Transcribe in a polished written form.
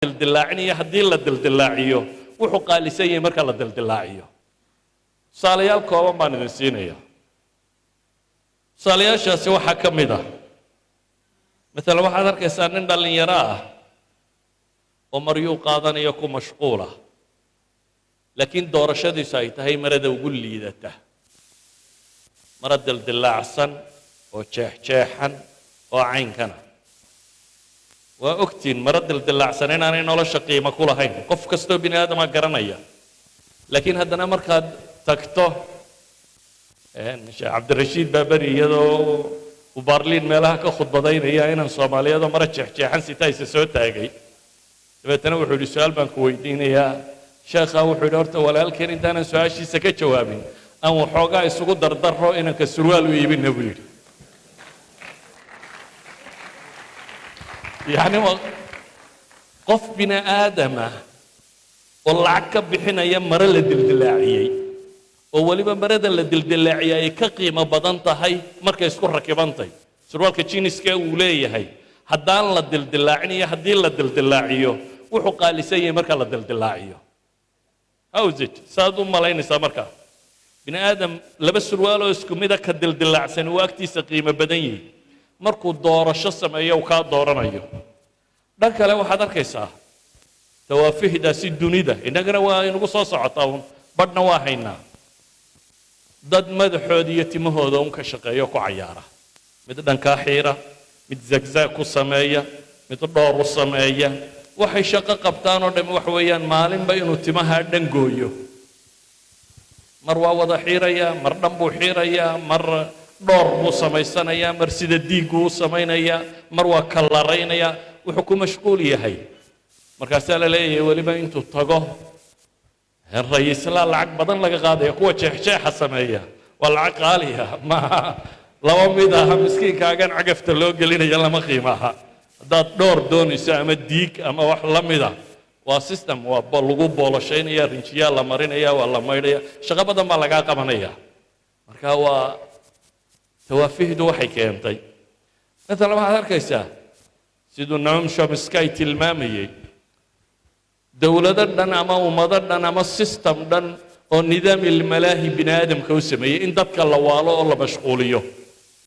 dildilaacinayo haddii la dildilaaciyo wuxuu qaalisan yahay marka la dildilaaciyo tusaalayaal kooban baan idin siinaya tusaalayaashaasi waxaa ka mid ah مثلا waxaad arkaysaa nin dhalinyaro ah oo maryuu qaadanaya ku mashquula laakiin doorashadiisu ay tahay marada ugu liidata mara dildilaacsan oo jeexjeexan oo caynkana waa ogtiin mara dildilaacsan inaanay nolosha qiimo ku lahayn qof kastoo bini aadama garanaya laakiin haddana markaad tagto sheekh cabdirashiid baabari iyadoo وبارلين مالها كخطبتين هي إن الصومالية ده مرة جحن ستايس سوت هاجي بتنا وحول السؤال بنكويدين يا شيخ أو حضرت ولا الكين أنت أنا سؤال شيء سكت جوابين أو حاجة السقوط در إنك السروال ويبين نبيل يعني قف بنا آدم والله عكب بحنا يوم مرة للدلاعية ووليبا مرada la dildilaaciyaa ay ka qiimo badan tahay markay isku rakibantay surwaalka jeaniska uu leeyahay haddaan la dildilaacinayo haddii la dildilaaciyo wuxuu qaalisan yahay marka la dildilaaciyo howsit saad u malaynaysaa markaa bini aadam laba surwaaloo isku mida ka dildilaacsan uu agtiisa qiimo badan yahay markuu doorasho sameeyo uu kaa dooranayo dhan kale waxaad arkaysaa tawaafihdaasi dunida innagana waa inagu soo socotaa badhna waa haynaa dad madaxooda iyo timahooda un ka shaqeeyo ku cayaara mid dhankaa xiira mid zagzag ku sameeya mid dhoor u sameeya waxay shaqo qabtaan oo dhan wax weeyaan maalinba inuu timaha dhan gooyo mar waa wada xiiraya mar dhan buu xiiraya mar dhoor buu samaysanayaa mar sida diigu u samaynayaa mar waa kallaraynaya wuxuu ku mashquul yahay markaasaa la leeyahay weliba intuu tago الرئيس لا لعق بدن لقى قاضي قوة شيء حسمية والعق عالية ما لو ميدها مسكين كأجن عقفت اللوج اللي يلا ما قيمها ده دور دون يسام الديك أما واحد لميدا وسيستم وبلغو بولشين يا رنشيا لا مرين يا ولا ميريا شغب بدن ما لقى كمانية مركوا توافيه دو حكيم طيب مثلا ما هذا كيسا سيدو نعم شمسكاي تلمامي دولة دنا أما ومدر دنا أما السيستم دن ونظام الملاهي بني آدم كوسمية إن دتك الله والله الله مشغوليه